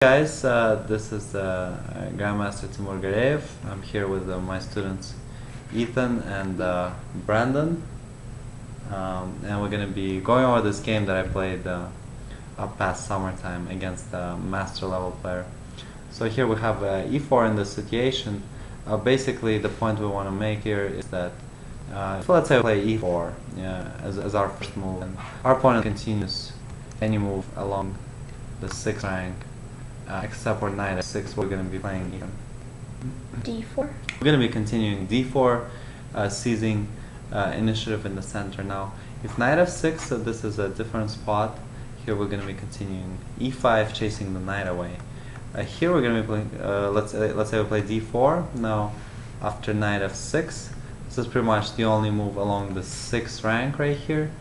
Guys, this is Grandmaster Timur Gareev. I'm here with my students Ethan and Brandon, and we're going to be going over this game that I played up past summertime against a master level player. So here we have e4 in this situation. Basically the point we want to make here is that so let's say we play e4 as our first move, and our opponent continues any move along the 6th rank. Except for knight f6, we're going to be playing even d4. We're going to be continuing d4, seizing initiative in the center. Now, if knight f6, so this is a different spot. Here we're going to be continuing e5, chasing the knight away. Here we're going to be playing. Let's say we play d4. Now, after knight f6, this is pretty much the only move along the 6th rank right here.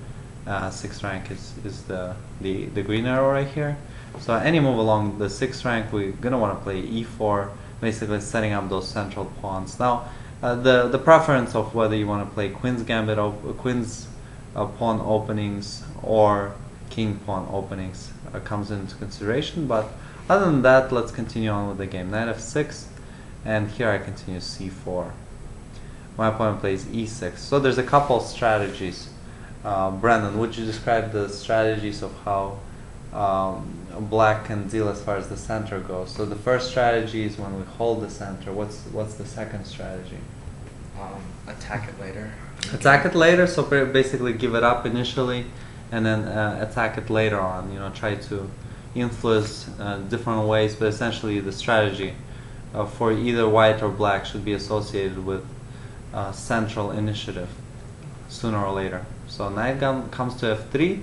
6th rank is the green arrow right here. So any move along the 6th rank, we're going to want to play e4, basically setting up those central pawns. Now, the preference of whether you want to play queen's gambit, queen's pawn openings, or king pawn openings comes into consideration. But other than that, let's continue on with the game. Knight f6, and here I continue c4. My opponent plays e6. So there's a couple strategies. Brandon, would you describe the strategies of how black can deal as far as the center goes? So the first strategy is when we hold the center. What's the second strategy? Attack it later. Attack it later. So basically give it up initially, and then attack it later on. You know, try to influence different ways, but essentially the strategy for either white or black should be associated with central initiative sooner or later. So knight comes to f3.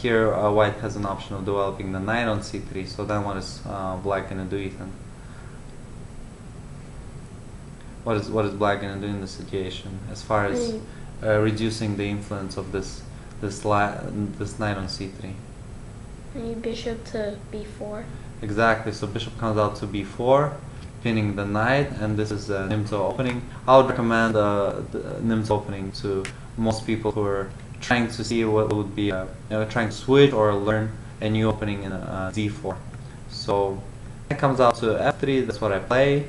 Here white has an option of developing the knight on c3. So then what is black going to do, Ethan? What is black going to do in this situation as far as reducing the influence of this knight on c3? Bishop to b4. Exactly. So bishop comes out to b4, pinning the knight, and this is a Nimzo opening. I would recommend the Nimzo opening to most people who are trying to see what would be trying to switch or learn a new opening in d4. So it comes out to f3. That's what I play.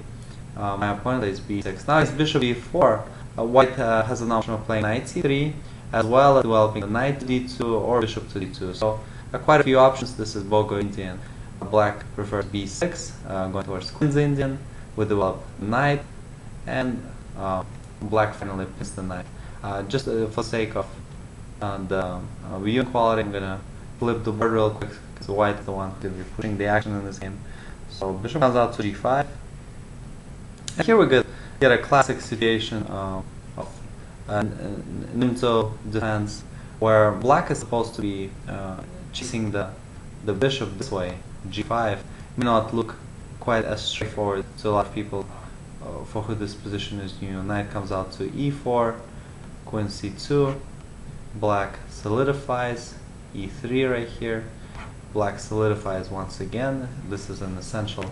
My opponent plays b6. Now it's bishop b4. White has an option of playing knight c3 as well as developing the knight to d2 or bishop to d2. So quite a few options. This is Bogo Indian. Black prefers b6, going towards Queen's Indian. We develop knight, and black finally pins the knight. Just for the sake of the view quality, I'm gonna flip the board real quick because white is the one who's gonna be pushing the action in this game. So bishop comes out to g5, and here we get a classic situation of Nimzo defense, where black is supposed to be chasing the bishop this way. g5 may not look quite as straightforward to a lot of people for who this position is new. Knight comes out to e4, queen c2, black solidifies, e3 right here, black solidifies once again. This is an essential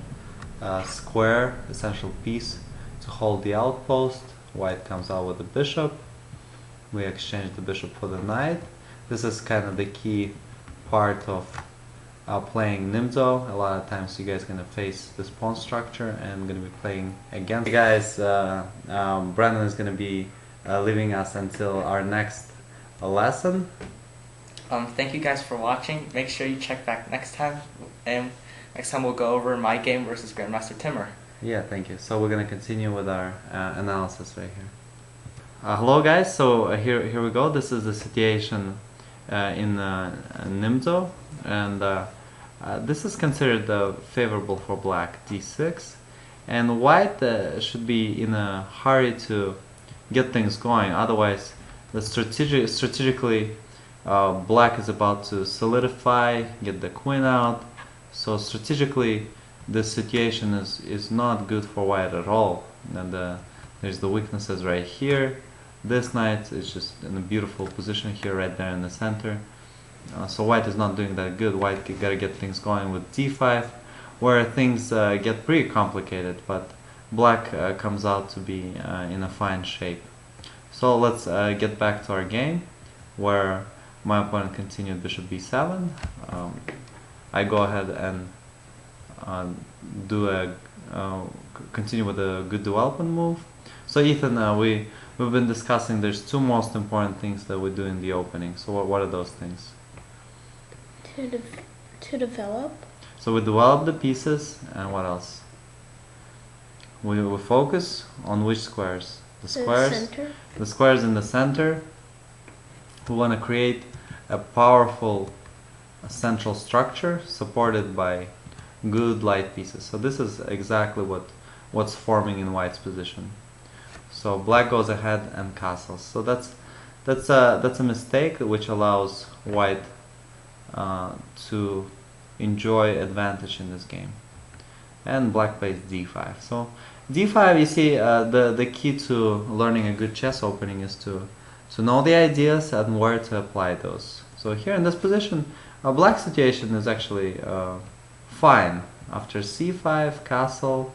square, essential piece to hold the outpost. White comes out with the bishop, we exchange the bishop for the knight. This is kind of the key part of playing Nimzo. A lot of times you guys are going to face this pawn structure, and I'm going to be playing against. Hey guys, Brandon is going to be leaving us until our next lesson. Thank you guys for watching. Make sure you check back next time, and next time we'll go over my game versus Grandmaster Timur. Yeah, thank you. So we're going to continue with our analysis right here. Hello guys, so here we go. This is the situation in Nimzo, and this is considered favorable for black, d6, and white should be in a hurry to get things going. Otherwise, strategically, black is about to solidify, get the queen out. So strategically, this situation is not good for white at all. And there's the weaknesses right here. This knight is just in a beautiful position here, right there in the center. So white is not doing that good. White gotta get things going with d5, where things get pretty complicated, but black comes out to be in a fine shape. So let's get back to our game, where my opponent continued bishop b7. I go ahead and do a continue with a good development move. So Ethan, we've been discussing. There's two most important things that we do in the opening. So what are those things? To develop. So we develop the pieces, and what else? We focus on which squares? The squares. Center. The squares in the center. We want to create a powerful central structure supported by good light pieces. So this is exactly what's forming in white's position. So black goes ahead and castles. So that's a mistake which allows white to enjoy advantage in this game. And black plays d5. So d5, you see, the key to learning a good chess opening is to know the ideas and where to apply those. So here in this position, a black situation is actually fine. After c5, castle,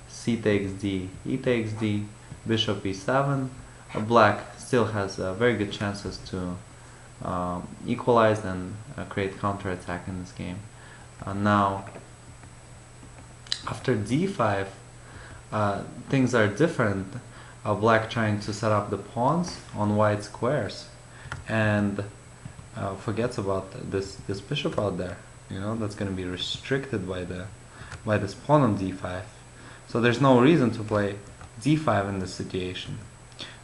c takes d, e takes d, bishop e7, black still has very good chances to equalize and create counterattack in this game. Now, after d5, things are different. Black trying to set up the pawns on white squares, and forgets about this bishop out there. You know, that's going to be restricted by this pawn on d5. So there's no reason to play d5 in this situation.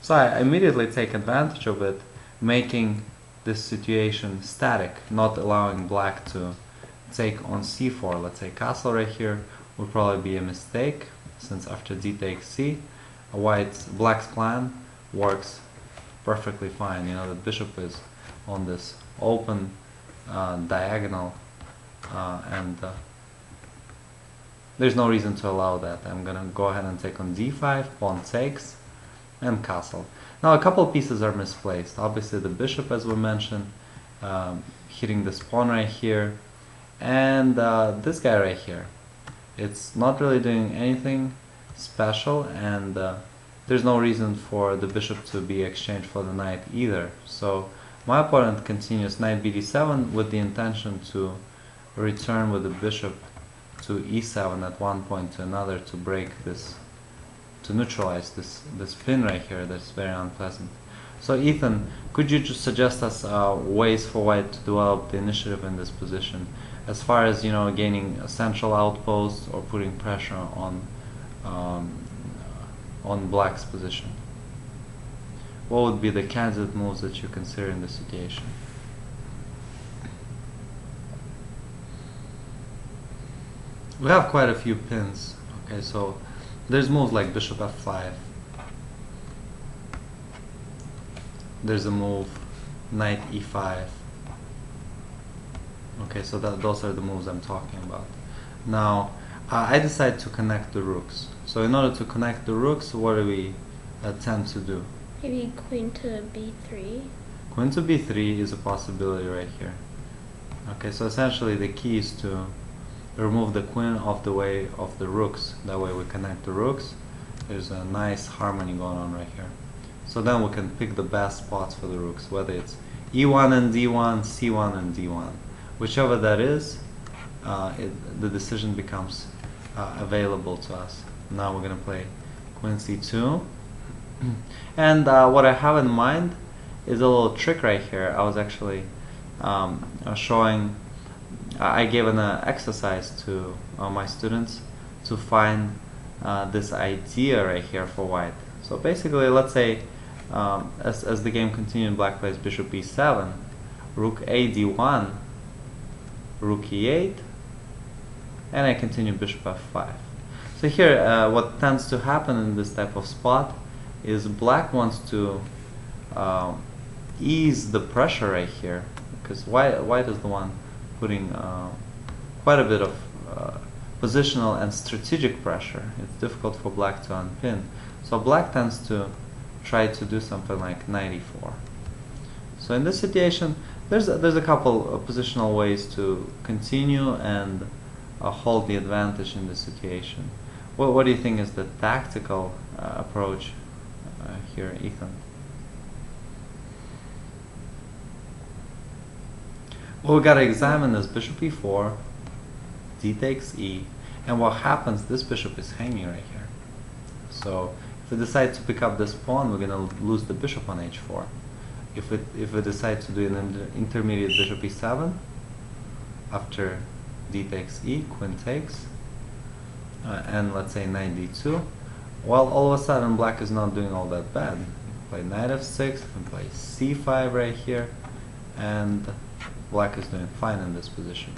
So I immediately take advantage of it, making this situation static, not allowing black to take on c4. Let's say castle right here would probably be a mistake, since after d takes c, black's plan works perfectly fine. You know, the bishop is on this open diagonal, and there's no reason to allow that. I'm gonna go ahead and take on d5, pawn takes, and castle. Now a couple pieces are misplaced. Obviously the bishop, as we mentioned, hitting this pawn right here, and this guy right here. It's not really doing anything special, and there's no reason for the bishop to be exchanged for the knight either. So my opponent continues knight bd7 with the intention to return with the bishop to e7 at one point to another to break this, to neutralize this pin right here that's very unpleasant. So Ethan, could you just suggest us ways for white to develop the initiative in this position, as far as, you know, gaining a central outpost or putting pressure on black's position? What would be the candidate moves that you consider in this situation? We have quite a few pins. Okay, so there's moves like bishop f5. There's a move knight e5. Okay, so those are the moves I'm talking about. Now, I decide to connect the rooks. So in order to connect the rooks, what do we tend to do? Maybe queen to b3. Queen to b3 is a possibility right here. Okay, so essentially the key is to remove the queen off the way of the rooks. That way we connect the rooks. There's a nice harmony going on right here. So then we can pick the best spots for the rooks, whether it's e1 and d1, c1 and d1. Whichever that is, the decision becomes available to us. Now we're going to play queen c2. And what I have in mind is a little trick right here. I was actually showing, I gave an exercise to my students to find this idea right here for white. So basically, let's say as the game continued, black plays bishop e7, rook a d1, rook e8, and I continue bishop f5. So here, what tends to happen in this type of spot is black wants to ease the pressure right here, because white is the one putting quite a bit of positional and strategic pressure. It's difficult for black to unpin. So black tends to try to do something like knight e4. So in this situation, there's a couple of positional ways to continue and hold the advantage in this situation. What do you think is the tactical approach here, Ethan? Well, we got to examine this bishop e4, d takes e, and what happens, this bishop is hanging right here. So if we decide to pick up this pawn, we're going to lose the bishop on h4. If we decide to do an intermediate bishop e7, after d takes e, queen takes, and let's say knight d2, well, all of a sudden black is not doing all that bad. Play knight f6, and play c5 right here, and black is doing fine in this position.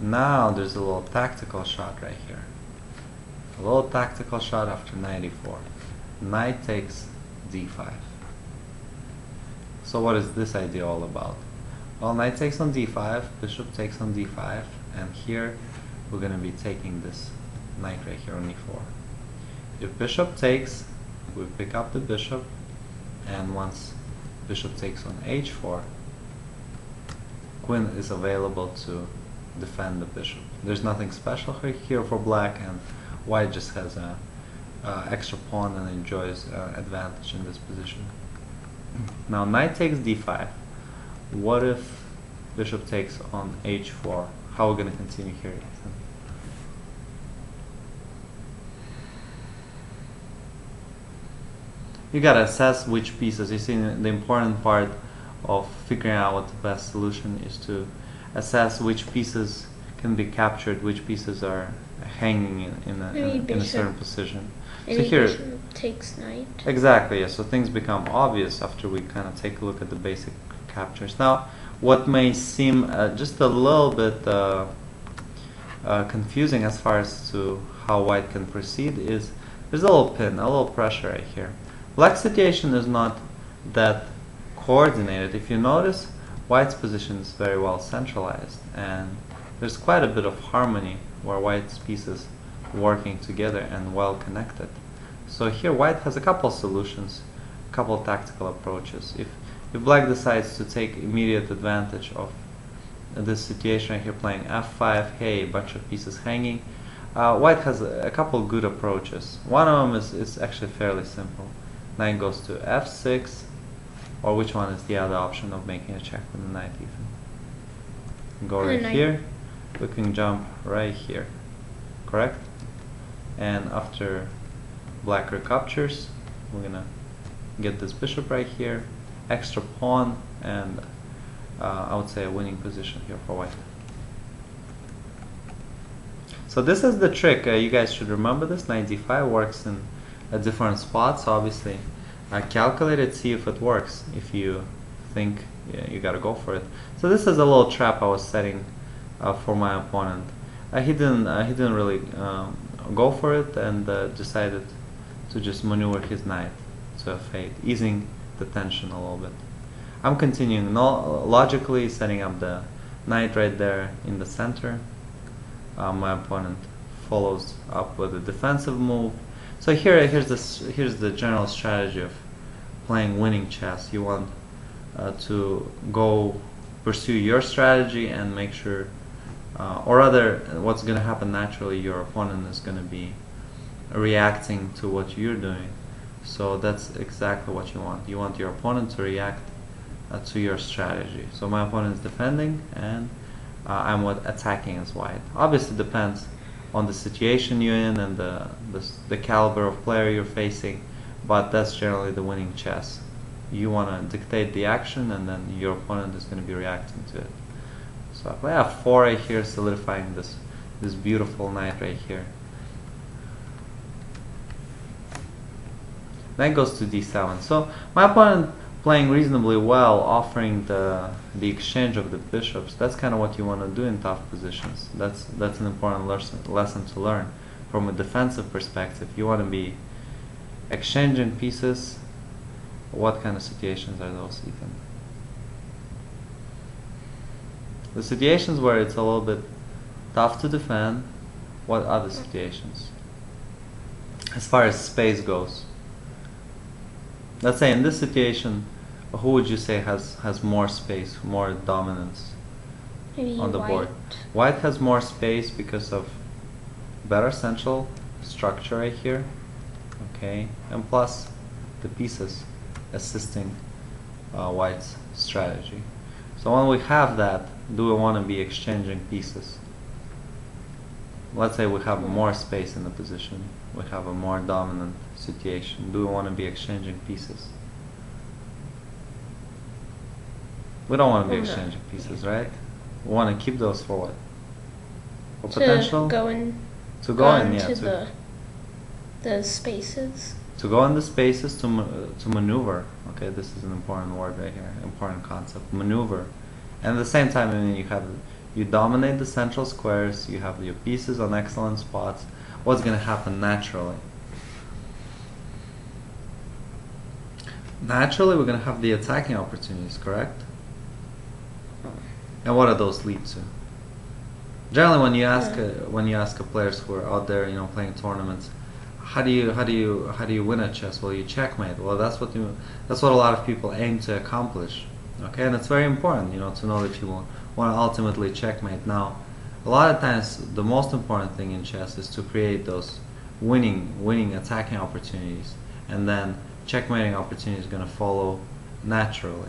Now there's a little tactical shot right here. A little tactical shot after knight e4. Knight takes d5. So what is this idea all about? Well, knight takes on d5, bishop takes on d5, and here we're going to be taking this knight right here on e4. If bishop takes, we pick up the bishop, and once bishop takes on h4, queen is available to defend the bishop. There's nothing special here for black, and white just has a extra pawn and enjoys advantage in this position. Now knight takes d5. What if bishop takes on h4? How are we going to continue here, Ethan? You gotta assess which pieces. You see, the important part of figuring out what the best solution is to assess which pieces can be captured, which pieces are hanging in a certain position. So here, bishop takes knight. exactly, yeah. So things become obvious after we kind of take a look at the basic captures. Now, what may seem just a little bit confusing as far as to how white can proceed is there's a little pin, a little pressure right here. Black's situation is not that coordinated. If you notice, white's position is very well centralized, and there's quite a bit of harmony where white's pieces working together and well connected. So here white has a couple solutions, a couple tactical approaches. If black decides to take immediate advantage of this situation right here, playing f5, hey, a bunch of pieces hanging, white has a couple good approaches. One of them is actually fairly simple. Knight goes to f6, or which one is the other option of making a check with the knight even? Go right here, we can jump right here, correct? And after black recaptures, we're gonna get this bishop right here, extra pawn, and I would say a winning position here for white. So this is the trick. You guys should remember this. Knight d5 works in different spots. Obviously, calculate it, see if it works. If you think you gotta go for it. So this is a little trap I was setting for my opponent. He didn't really go for it, and decided to just maneuver his knight to a fate, easing the tension a little bit. I'm continuing logically setting up the knight right there in the center. My opponent follows up with a defensive move. So here's the general strategy of playing winning chess. You want to go pursue your strategy and make sure, or rather, what's going to happen naturally, your opponent is going to be reacting to what you're doing. So that's exactly what you want. You want your opponent to react to your strategy. So my opponent is defending, and I'm attacking as white. Obviously, depends on the situation you're in and the caliber of player you're facing, but that's generally the winning chess. You want to dictate the action, and then your opponent is going to be reacting to it. So I play f4 right here, solidifying this beautiful knight right here. Knight goes to d7. So my opponent playing reasonably well, offering the exchange of the bishops. That's kind of what you want to do in tough positions. That's an important lesson to learn. From a defensive perspective, you want to be exchanging pieces. What kind of situations are those, Ethan? The situations where it's a little bit tough to defend. What other situations? As far as space goes. Let's say in this situation, who would you say has more space, more dominance on the board? White has more space because of better central structure right here, okay, and plus the pieces assisting white's strategy. So when we have that, do we want to be exchanging pieces? let's say we have more space in the position, we have a more dominant situation. Do we want to be exchanging pieces? We don't want to be exchanging pieces, right? We want to keep those for what? For potential? Go in. To go in, yeah. To the spaces. To go in the spaces to maneuver. Okay, this is an important word right here, important concept. Maneuver, and at the same time, I mean, you dominate the central squares. You have your pieces on excellent spots. What's going to happen naturally? Naturally, we're going to have the attacking opportunities, correct? And what do those lead to? Generally, when you ask players who are out there, you know, playing tournaments, how do you win at chess? Well, you checkmate. Well, that's what a lot of people aim to accomplish. Okay, and it's very important, you know, to know that you want to ultimately checkmate. Now, a lot of times, the most important thing in chess is to create those winning attacking opportunities, and then checkmating opportunity is going to follow naturally.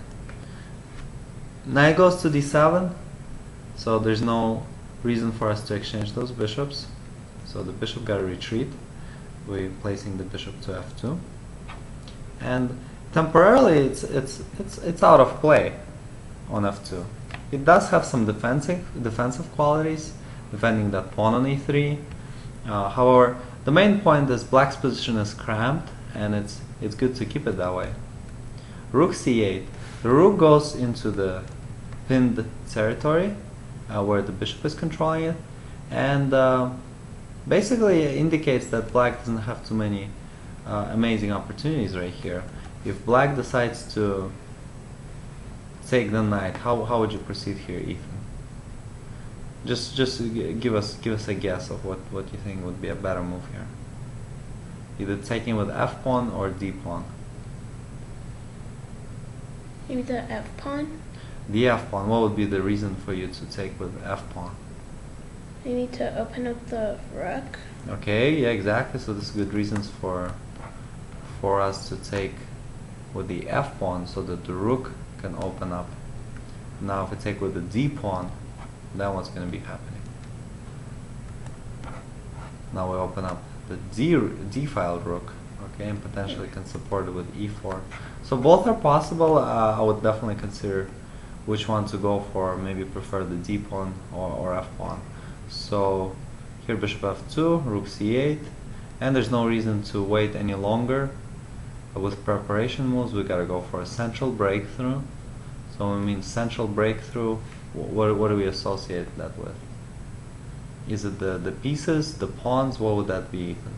Knight goes to d7, so there's no reason for us to exchange those bishops. So the bishop got to retreat. We're placing the bishop to f2, and temporarily it's out of play on f2. It does have some defensive qualities, defending that pawn on e3. However, the main point is black's position is cramped, and it's good to keep it that way. Rook c8. The rook goes into the pinned territory where the bishop is controlling it, and basically indicates that black doesn't have too many amazing opportunities right here. If black decides to take the knight, how would you proceed here, Ethan? Just give us a guess of what you think would be a better move here. Either taking with f pawn or d pawn. Maybe the f pawn. The f pawn. What would be the reason for you to take with f pawn? Maybe to open up the rook. Okay, yeah, exactly. So this is good reasons for us to take with the f pawn, so that the rook can open up. Now, if we take with the d pawn, then what's going to be happening? Now we open up the d-file rook, okay, and potentially can support it with e4. So both are possible. I would definitely consider which one to go for. Maybe prefer the d pawn or f pawn. So here bishop f2, rook c8, and there's no reason to wait any longer. With preparation moves, we gotta go for a central breakthrough. So when we mean central breakthrough, what do we associate that with? Is it the pieces, the pawns? What would that be, Ethan?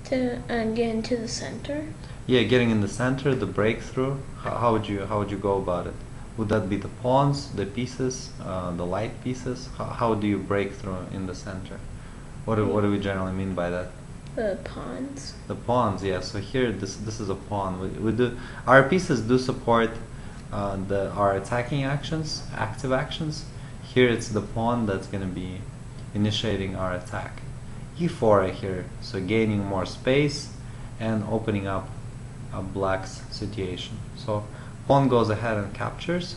To get into the center. Yeah, getting in the center, the breakthrough. How would you go about it? Would that be the pawns, the pieces, the light pieces? How do you break through in the center? What do we generally mean by that? The pawns. The pawns, yeah. So here, this is a pawn. We do, our pieces do support our attacking actions, active actions. Here it's the pawn that's going to be initiating our attack. e4 right here, so gaining more space and opening up black's situation. So pawn goes ahead and captures,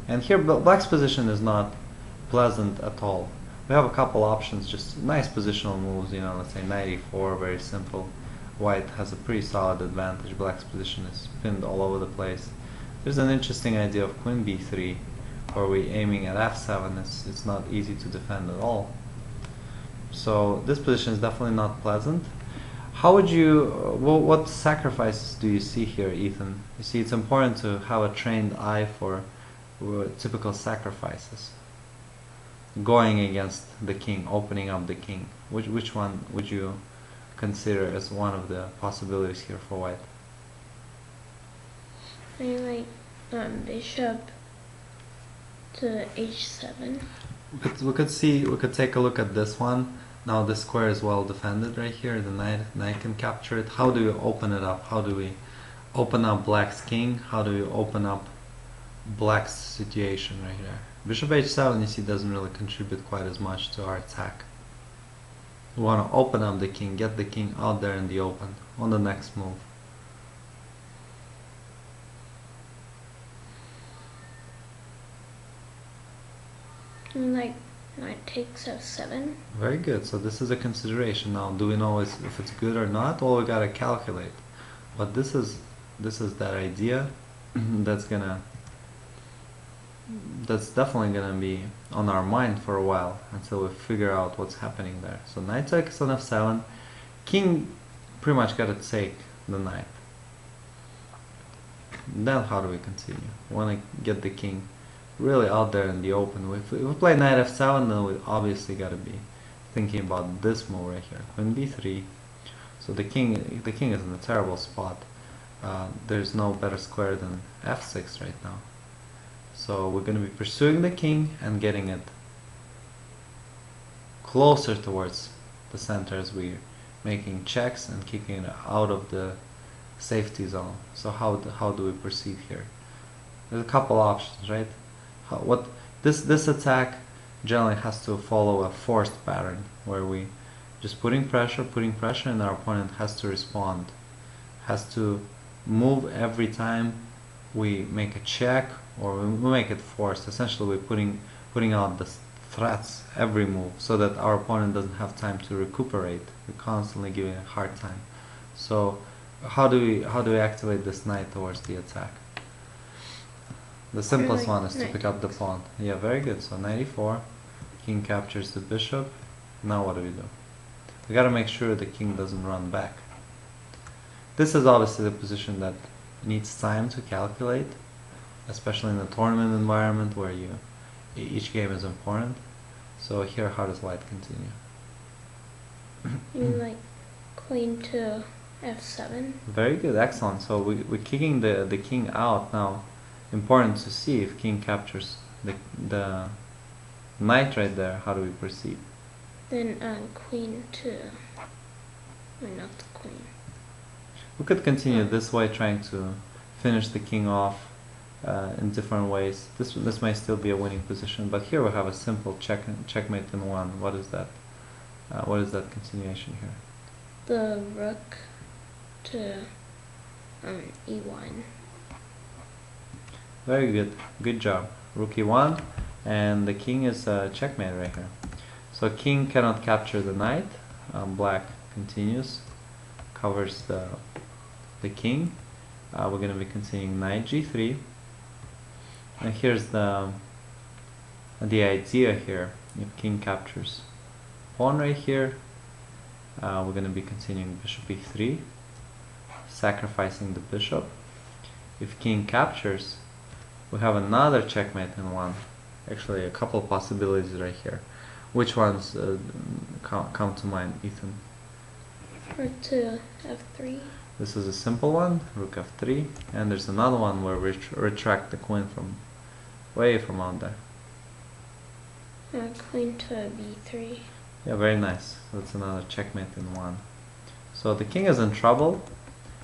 and here black's position is not pleasant at all. We have a couple options, just nice positional moves, you know, let's say knight e4, very simple. White has a pretty solid advantage. Black's position is pinned all over the place. There's an interesting idea of queen b3, where we're aiming at f7. It's not easy to defend at all. So this position is definitely not pleasant. How would you, what sacrifices do you see here, Ethan? You see, it's important to have a trained eye for typical sacrifices. Going against the king, opening up the king. Which one would you consider as one of the possibilities here for white? Maybe like bishop to h7. We could take a look at this one. Now this square is well defended right here. The knight can capture it. How do you open it up? How do we open up black's king? How do we open up black's situation right here? Bishop h7, you see, doesn't really contribute quite as much to our attack. We want to open up the king, get the king out there in the open on the next move. And like knight takes f7. Very good. So this is a consideration. Now, do we know if it's good or not? Well, we gotta calculate. But this is that idea that's definitely gonna be on our mind for a while until we figure out what's happening there. So knight takes on f7. King pretty much gotta take the knight. Then how do we continue? We wanna get the king really out there in the open. If we play knight f7, then we obviously gotta be thinking about this move right here. Queen b3. So the king is in a terrible spot. There's no better square than f6 right now. So we're going to be pursuing the king and getting it closer towards the center as we're making checks and kicking it out of the safety zone. So how do we proceed here? There's a couple options, right? This attack generally has to follow a forced pattern where we just putting pressure, and our opponent has to respond, has to move every time we make a check or we make it forced. Essentially, we're putting out the threats every move so that our opponent doesn't have time to recuperate. We're constantly giving a hard time. So how do we activate this knight towards the attack? The simplest one is to pick up the pawn. Yeah, very good. So knight e4, king captures the bishop. Now what do? We gotta make sure the king doesn't run back. This is obviously the position that needs time to calculate, especially in a tournament environment where each game is important. So here, how does white continue? You like queen to f7. Very good, excellent. So we're kicking the king out now. Important to see if king captures the knight right there. How do we proceed? Then queen to, or not the queen. We could continue this way, trying to finish the king off in different ways. This may still be a winning position, but here we have a simple checkmate in one. What is that? What is that continuation here? The rook to e1. Very good. Good job. Rook e1, and the king is checkmate right here. So king cannot capture the knight. Black continues, covers the king. We're going to be continuing knight g3. And here's the idea here. If king captures pawn right here, we're going to be continuing bishop e3, sacrificing the bishop. If king captures, we have another checkmate in one. Actually, a couple possibilities right here. Which ones come to mind, Ethan? Rook to f3. This is a simple one, rook f3, and there's another one where we retract the queen from way from out there. Queen to b3. Yeah, very nice. That's another checkmate in one. So the king is in trouble,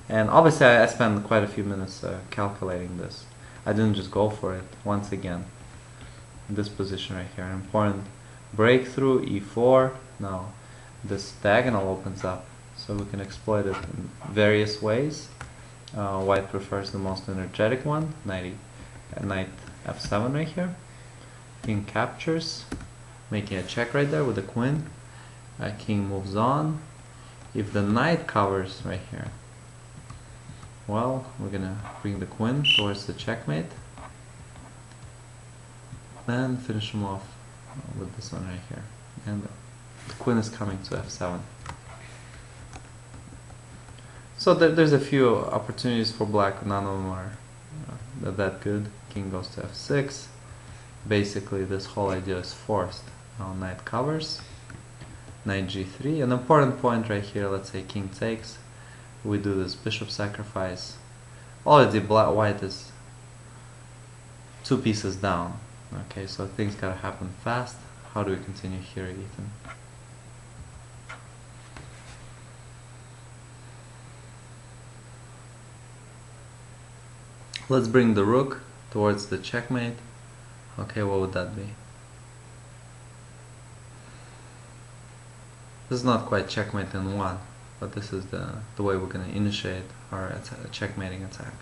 and obviously I spent quite a few minutes calculating this. I didn't just go for it. Once again, this position right here, important breakthrough, e4. Now this diagonal opens up, so we can exploit it in various ways. White prefers the most energetic one, knight f7 right here. King captures, making a check right there with the queen. King moves on. If the knight covers right here, well, we're gonna bring the queen towards the checkmate, then finish him off with this one right here. And the queen is coming to f7. So there's a few opportunities for black. None of them are that good. King goes to f6. Basically, this whole idea is forced. Now knight covers. Knight g3. An important point right here. Let's say king takes. We do this bishop sacrifice. Already white is 2 pieces down. Okay, so things gotta happen fast. How do we continue here, Ethan? Let's bring the rook towards the checkmate. Okay, what would that be? This is not quite checkmate in one, but this is the way we're going to initiate our checkmating attack.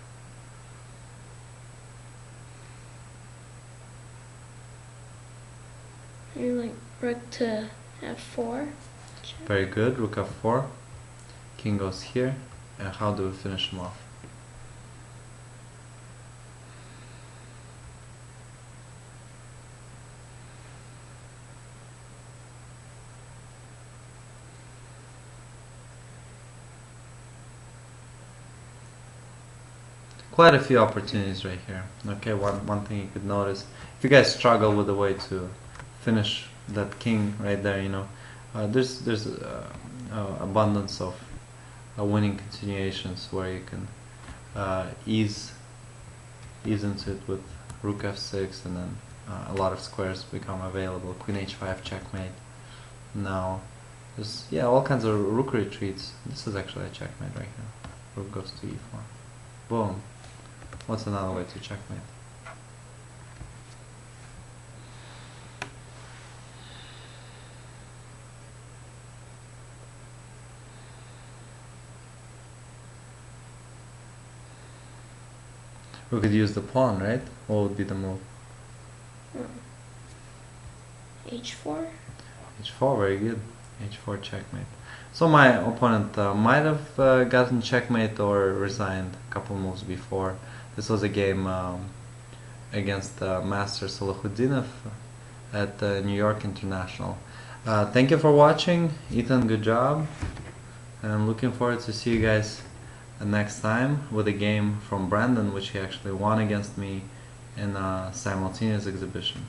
You like rook to f4. Check. Very good. Rook f4. King goes here. And how do we finish him off? Quite a few opportunities right here. Okay, one thing you could notice, if you guys struggle with the way to finish that king right there, you know, there's abundance of winning continuations where you can ease into it with rook f6, and then a lot of squares become available. Queen h5 checkmate. Now there's all kinds of rook retreats. This is actually a checkmate right here. Rook goes to e4. Boom. What's another way to checkmate? We could use the pawn, right? What would be the move? h4. h4, very good. h4 checkmate. So my opponent might have gotten checkmate or resigned a couple moves before. This was a game against Master Salahuddinov at the New York International. Thank you for watching. Ethan, good job. And I'm looking forward to see you guys next time with a game from Brandon, which he actually won against me in a simultaneous exhibition.